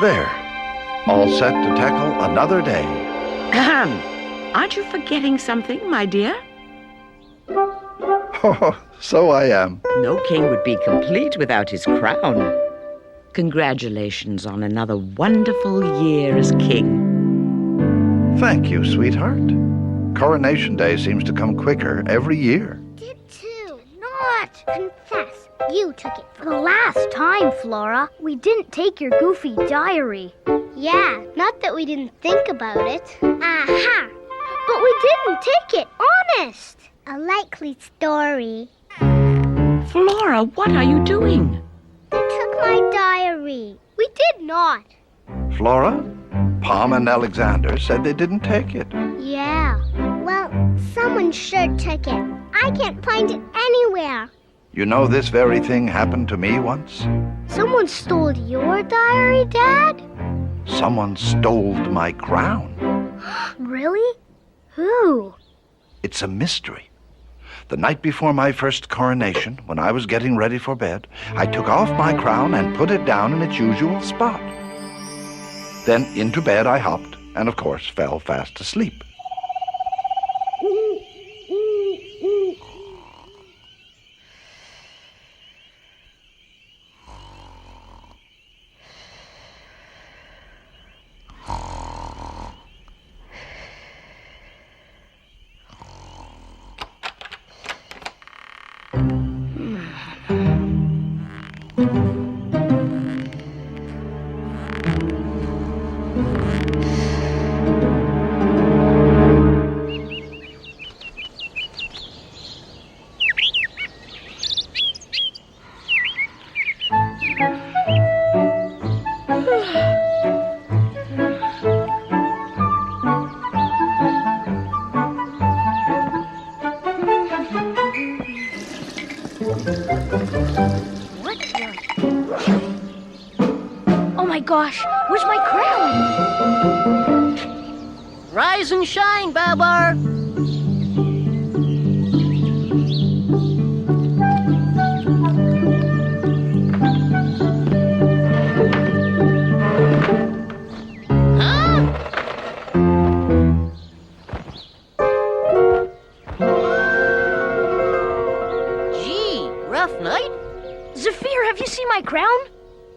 There. All set to tackle another day. Aren't you forgetting something, my dear? Oh, so I am. No king would be complete without his crown. Congratulations on another wonderful year as king. Thank you, sweetheart. Coronation Day seems to come quicker every year. Did too. Not. Confess. You took it for the last time, Flora. We didn't take your goofy diary. Yeah, not that we didn't think about it. Aha! But we didn't take it, honest. A likely story. Flora, what are you doing? They took my diary. We did not. Flora, Palm and Alexander said they didn't take it. Yeah. Well, someone sure took it. I can't find it anywhere. You know this very thing happened to me once? Someone stole your diary, Dad? Someone stole my crown. Really? Who? It's a mystery. The night before my first coronation, when I was getting ready for bed, I took off my crown and put it down in its usual spot. Then into bed I hopped, and of course fell fast asleep. What the... Oh my gosh, where's my crown? Rise and shine, Babar. Rough night? Zephyr, have you seen my crown?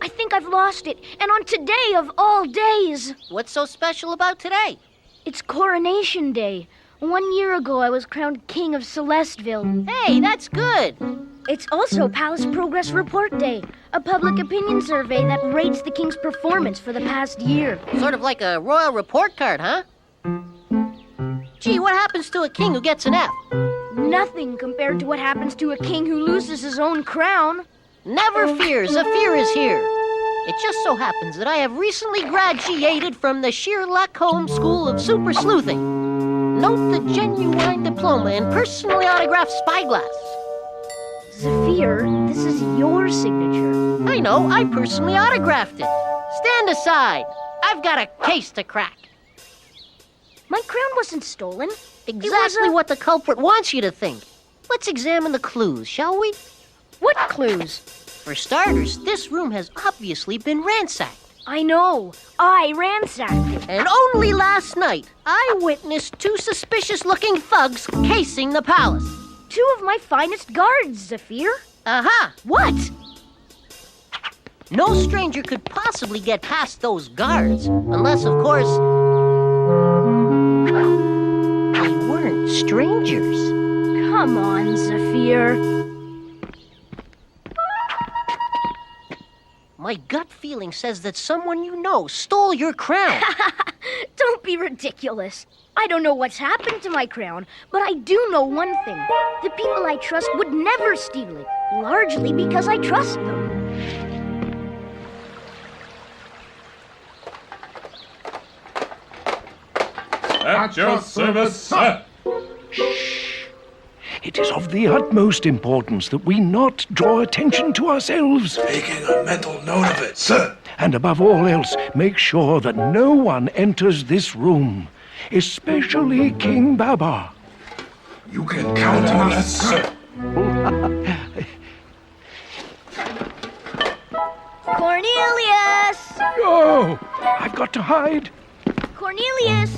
I think I've lost it, and on today of all days. What's so special about today? It's Coronation Day. 1 year ago, I was crowned King of Celestville. Hey, that's good. It's also Palace Progress Report Day, a public opinion survey that rates the King's performance for the past year. Sort of like a royal report card, huh? Gee, what happens to a king who gets an F? Nothing compared to what happens to a king who loses his own crown. Never fear, Zephyr is here. It just so happens that I have recently graduated from the Sherlock Holmes School of Super Sleuthing. Note the genuine diploma in personally autographed spyglass. Zephyr, this is your signature. I know, I personally autographed it. Stand aside. I've got a case to crack. My crown wasn't stolen. Exactly what the culprit wants you to think. Let's examine the clues, shall we? What clues? For starters, this room has obviously been ransacked. I know. I ransacked it. And only last night, I witnessed 2 suspicious-looking thugs casing the palace. 2 of my finest guards, Zephyr. Aha! What? No stranger could possibly get past those guards, unless, of course, they weren't strangers. Come on, Zephyr. My gut feeling says that someone you know stole your crown. Don't be ridiculous. I don't know what's happened to my crown, but I do know one thing. The people I trust would never steal it, largely because I trust them. At your service, sir. It is of the utmost importance that we not draw attention to ourselves. Making a mental note of it, sir. And above all else, make sure that no one enters this room, especially King Babar. You can count on us, sir. got to hide. Cornelius!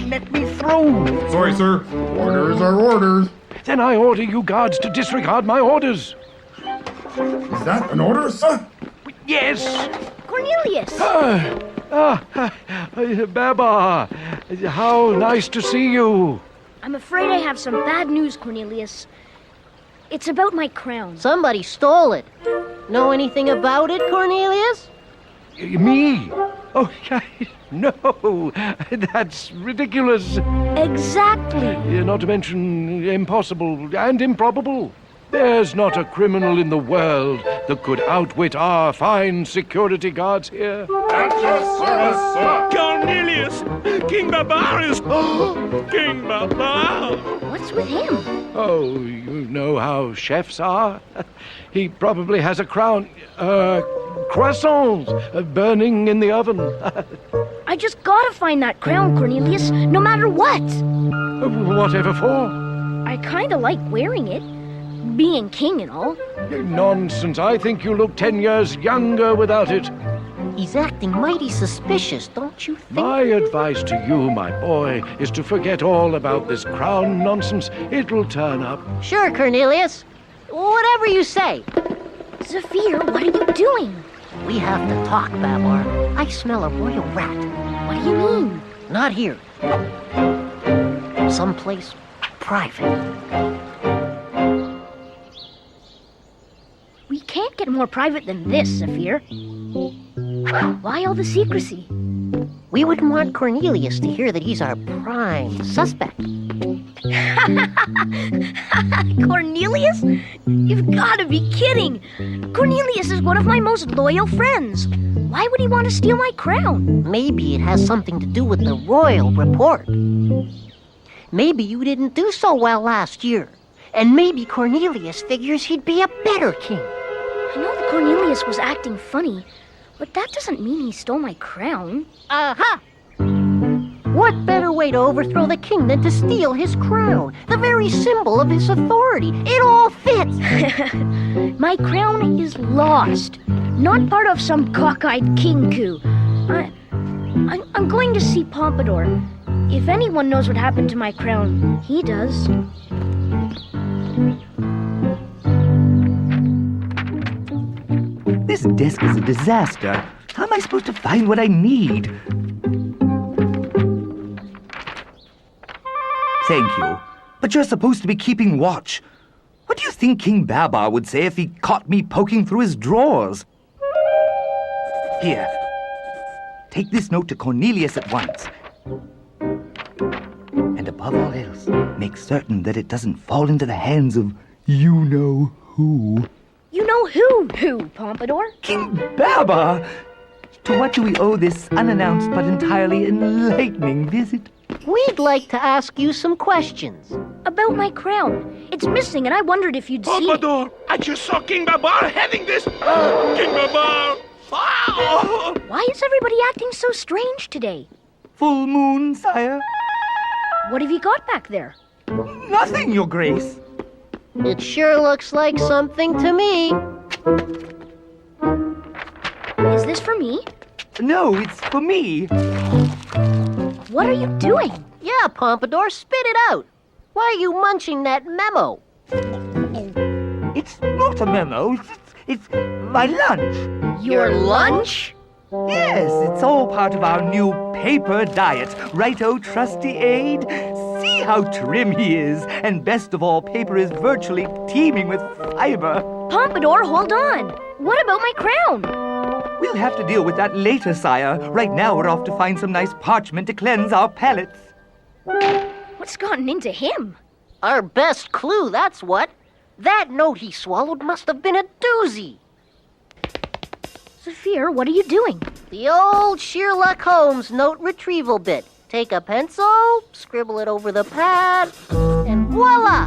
Let me through. Sorry, sir. Orders are orders. Then I order you guards to disregard my orders. Is that an order, sir? Yes. Cornelius! Babar, how nice to see you. I'm afraid I have some bad news, Cornelius. It's about my crown. Somebody stole it. Know anything about it, Cornelius? Me? Oh, no, that's ridiculous. Exactly. Not to mention impossible and improbable. There's not a criminal in the world that could outwit our fine security guards here. At your service, sir. Cornelius! King Babar is... King Babar! What's with him? Oh, you know how chefs are. He probably has a crown, croissants burning in the oven. I just gotta find that crown, Cornelius, no matter what. Whatever for? I kinda like wearing it. Being king and all. Nonsense. I think you look 10 years younger without it. He's acting mighty suspicious, don't you think? My advice to you, my boy, is to forget all about this crown nonsense. It'll turn up. Sure, Cornelius. Whatever you say. Zafir, what are you doing? We have to talk, Babar. I smell a royal rat. What do you mean? Not here. Someplace private. We can't get more private than this, Zafir. Why all the secrecy? We wouldn't want Cornelius to hear that he's our prime suspect. Cornelius? You've gotta be kidding! Cornelius is one of my most loyal friends. Why would he want to steal my crown? Maybe it has something to do with the royal report. Maybe you didn't do so well last year. And maybe Cornelius figures he'd be a better king. I know that Cornelius was acting funny, but that doesn't mean he stole my crown. Aha! What better way to overthrow the king than to steal his crown? The very symbol of his authority. It all fits. My crown is lost, not part of some cockeyed king coup. I'm going to see Pompadour. If anyone knows what happened to my crown, he does. This desk is a disaster. How am I supposed to find what I need? Thank you. But you're supposed to be keeping watch. What do you think King Babar would say if he caught me poking through his drawers? Here. Take this note to Cornelius at once. And above all else, make certain that it doesn't fall into the hands of you-know-who. You know who, Pompadour? King Babar! To what do we owe this unannounced but entirely enlightening visit? We'd like to ask you some questions. About my crown. It's missing, and I wondered if you'd see it. Pompadour! I just saw King Babar having this! King Babar! Ah! Why is everybody acting so strange today? Full moon, sire? What have you got back there? Nothing, your grace. It sure looks like something to me. Is this for me? No, it's for me. What are you doing? Yeah, Pompadour, spit it out. Why are you munching that memo? It's not a memo. It's my lunch. Your lunch? Yes, it's all part of our new paper diet. Righto, trusty aide? See how trim he is. And best of all, paper is virtually teeming with fiber. Pompadour, hold on. What about my crown? We'll have to deal with that later, sire. Right now, we're off to find some nice parchment to cleanse our palates. What's gotten into him? Our best clue, that's what. That note he swallowed must have been a doozy. Zafir, what are you doing? The old Sherlock Holmes note retrieval bit. Take a pencil, scribble it over the pad, and voila!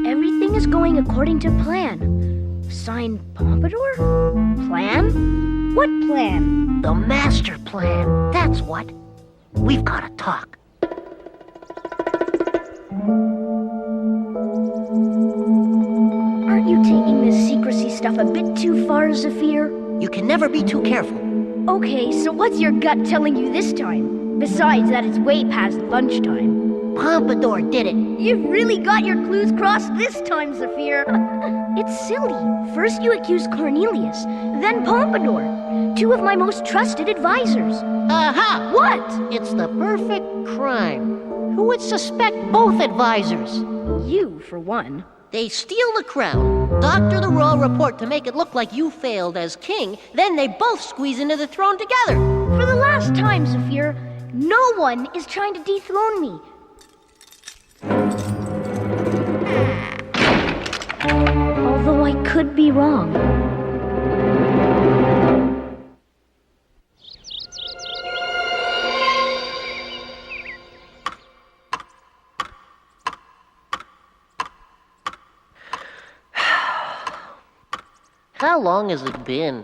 Everything is going according to plan. Signed Pompadour? Plan? What plan? The master plan. That's what. We've got to talk. Aren't you taking this secrecy stuff a bit too far, Zafir? You can never be too careful. Okay, so what's your gut telling you this time? Besides that it's way past lunchtime. Pompadour did it. You've really got your clues crossed this time, Zephyr. It's silly. First you accuse Cornelius, then Pompadour. Two of my most trusted advisors. Aha! What? It's the perfect crime. Who would suspect both advisors? You, for one. They steal the crown, doctor the royal report to make it look like you failed as king, then they both squeeze into the throne together. For the last time, Zephyr, no one is trying to dethrone me. Although I could be wrong. How long has it been?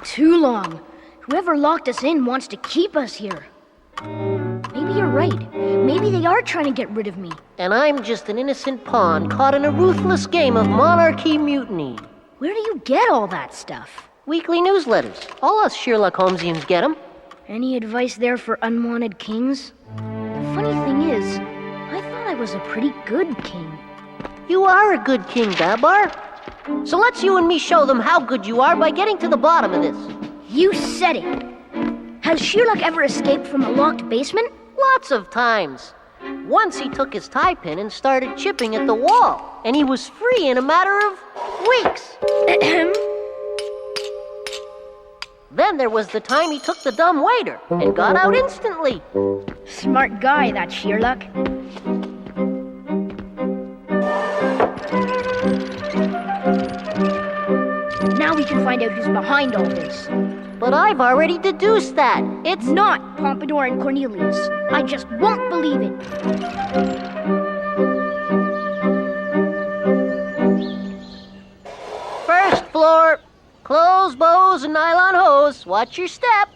Too long. Whoever locked us in wants to keep us here. Maybe you're right. Maybe they are trying to get rid of me. And I'm just an innocent pawn caught in a ruthless game of monarchy mutiny. Where do you get all that stuff? Weekly newsletters. All us Sherlock Holmesians get 'em. Any advice there for unwanted kings? The funny thing is, I thought I was a pretty good king. You are a good king, Babar. So let's you and me show them how good you are by getting to the bottom of this. You said it. Has Sherlock ever escaped from a locked basement? Lots of times. Once he took his tie pin and started chipping at the wall, and he was free in a matter of weeks. Ahem. Then there was the time he took the dumb waiter and got out instantly. Smart guy, that Sherlock. Now we can find out who's behind all this. But I've already deduced that. It's Not Pompadour and Cornelius. I just won't believe it. first floor. Clothes, bows, and nylon hose. Watch your step.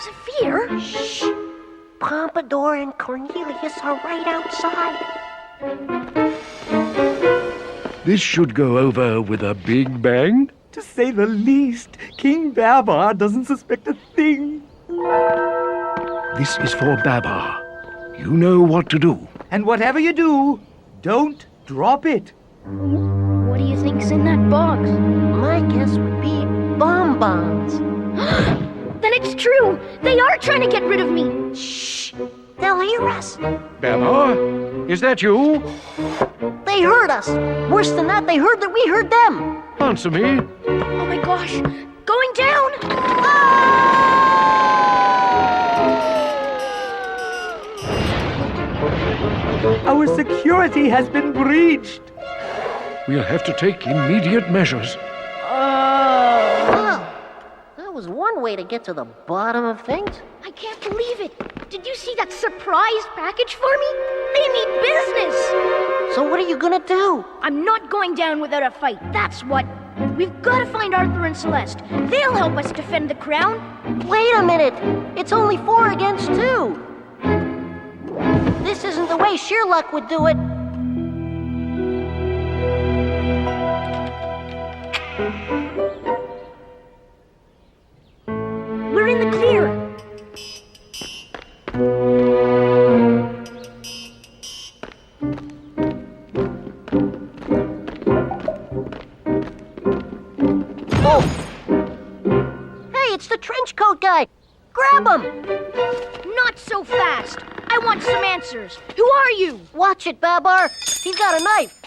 Zephyr? Shh. Pompadour and Cornelius are right outside. This should go over with a big bang. To say the least, King Babar doesn't suspect a thing. This is for Babar. You know what to do. And whatever you do, don't drop it. What do you think's in that box? My guess would be bonbons. Then it's true. They are trying to get rid of me. Shh. They'll hear us. Babar, is that you? They heard us. Worse than that, they heard that we heard them. Answer me. Oh my gosh. Going down. Our security has been breached. We'll have to take immediate measures. Well, that was one way to get to the bottom of things. I can't believe it. Did you see that surprise package for me? They mean business. So what are you gonna do? I'm not going down without a fight. That's what. We've got to find Arthur and Celeste. They'll help us defend the crown. Wait a minute. It's only 4 against 2. This isn't the way Sherlock would do it. We're in the clear. Oh! Hey, it's the trench coat guy. Grab him. Not so fast. I want some answers. Who are you? Watch it, Babar. He's got a knife.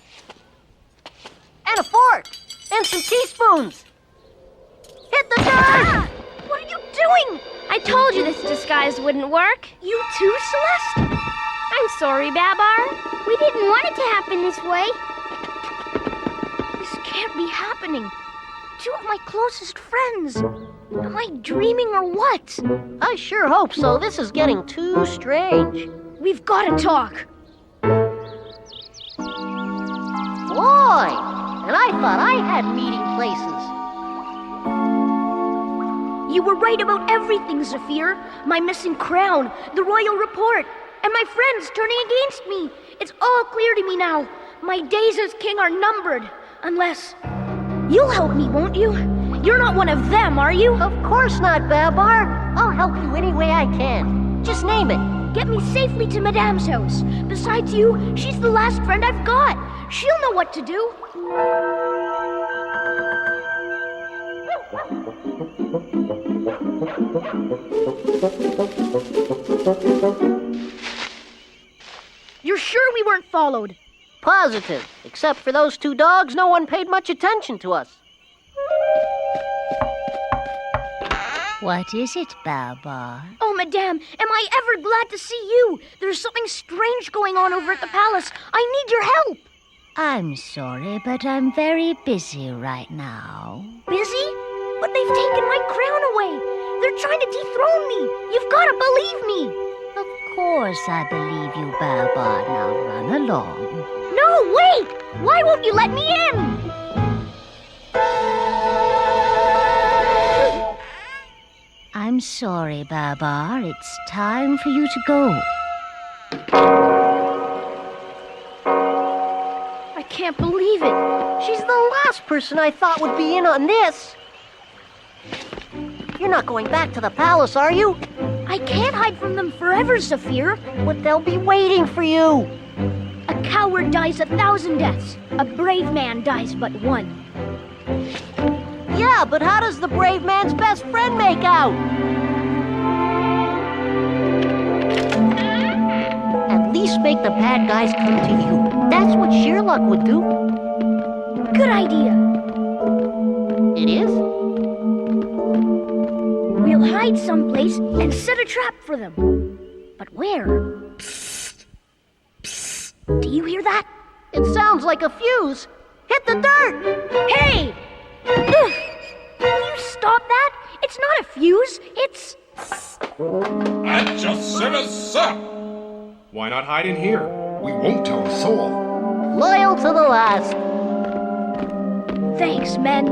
And a fork. And some teaspoons. Hit the dirt! Ah! What are you doing? I told you this disguise wouldn't work. You too, Celeste? I'm sorry, Babar. We didn't want it to happen this way. This can't be happening. 2 of my closest friends. Am I dreaming or what? I sure hope so. This is getting too strange. We've got to talk. Boy! And I thought I had meeting places. You were right about everything, Zephyr. My missing crown, the royal report, and my friends turning against me. It's all clear to me now. My days as king are numbered. Unless... You'll help me, won't you? You're not one of them, are you? Of course not, Babar. I'll help you any way I can. Just name it. Get me safely to Madame's house. Besides you, she's the last friend I've got. She'll know what to do. You're sure we weren't followed? Positive. Except for those two dogs, no one paid much attention to us. What is it, Babar? Oh, Madame, am I ever glad to see you? There's something strange going on over at the palace. I need your help. I'm sorry, but I'm very busy right now. Busy? But they've taken my crown away. They're trying to dethrone me. You've got to believe me. Of course I believe you, Babar. Now run along. No, wait! Why won't you let me in? I'm sorry, Babar. It's time for you to go. I can't believe it. She's the last person I thought would be in on this. You're not going back to the palace, are you? I can't hide from them forever, Zephyr. But they'll be waiting for you. A coward dies 1,000 deaths. A brave man dies but one. Yeah, but how does the brave man's best friend make out? At least make the bad guys come to you. That's what Sherlock would do. Good idea. It is? We'll hide someplace and set a trap for them. But where? Psst. Psst. Do you hear that? It sounds like a fuse. Hit the dirt! Hey! Ugh. Will you stop that? It's not a fuse. It's... At your service, sir. Why not hide in here? We won't tell a soul. Loyal to the last. Thanks, men.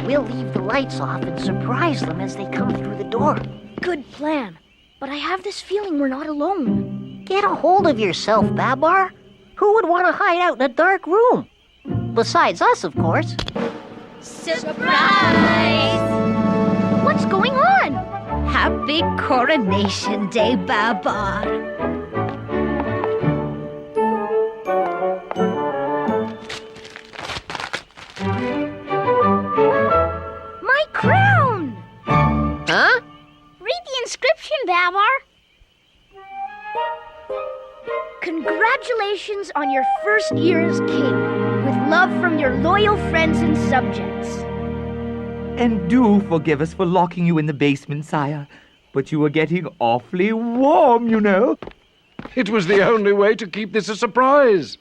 We'll leave the lights off and surprise them as they come through the door. Good plan. But I have this feeling we're not alone. Get a hold of yourself, Babar. Who would want to hide out in a dark room? Besides us, of course. Surprise! What's going on? Happy Coronation Day, Babar. My crown! Huh? Read the inscription, Babar. Congratulations on your first year as king. With love from your loyal friends and subjects. And do forgive us for locking you in the basement, sire. But you were getting awfully warm, you know. It was the only way to keep this a surprise.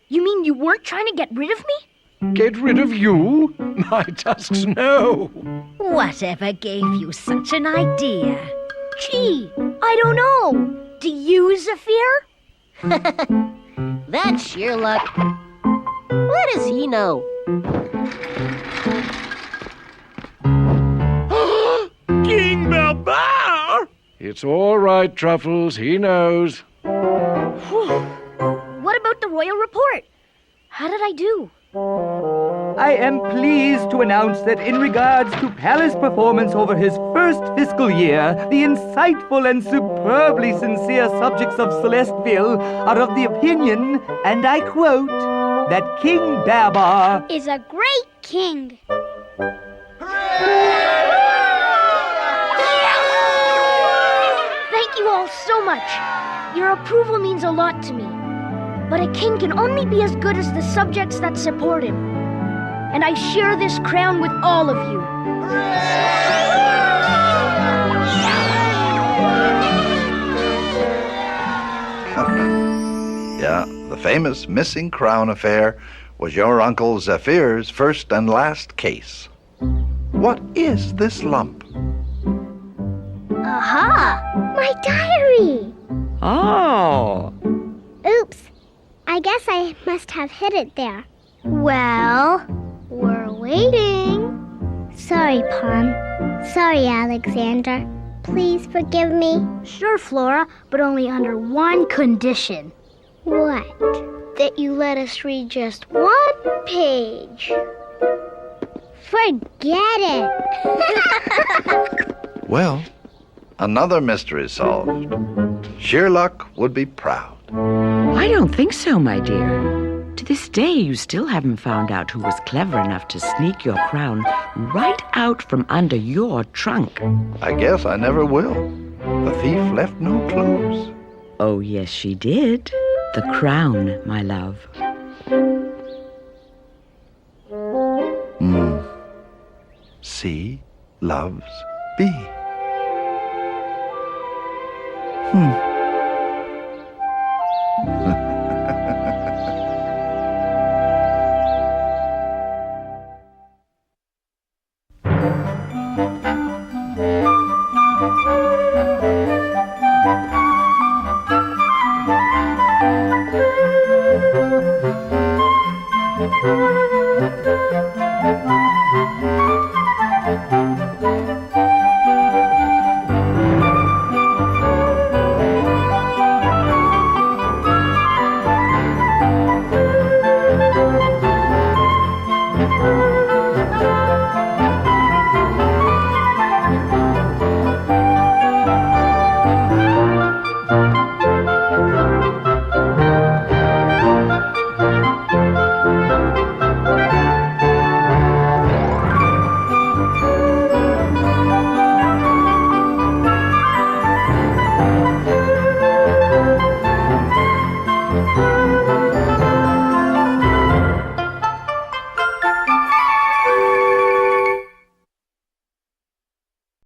You mean you weren't trying to get rid of me? Get rid of you? My tusks, no. Whatever gave you such an idea? Gee, I don't know. Do you, Zephyr? That's sheer luck. What does he know? King Babar! It's all right, Truffles. He knows. What about the royal report? How did I do? I am pleased to announce that in regards to Palace performance over his first fiscal year, the insightful and superbly sincere subjects of Celestville are of the opinion, and I quote, that King Babar Is a great king. Thank you all so much. Your approval means a lot to me. But a king can only be as good as the subjects that support him. And I share this crown with all of you. Yeah, the famous missing crown affair was your Uncle Zephyr's first and last case. What is this lump? Aha! My diary! Oh. Oops. I guess I must have hid it there. Well, we're waiting. Sorry, Pom. Sorry, Alexander. Please forgive me. Sure, Flora, but only under one condition. What? That you let us read just one page. Forget it. Well, another mystery solved. Sheer luck would be proud. I don't think so, my dear. To this day, you still haven't found out who was clever enough to sneak your crown right out from under your trunk. I guess I never will. The thief left no clues. Oh, yes, she did. The crown, my love. C loves B.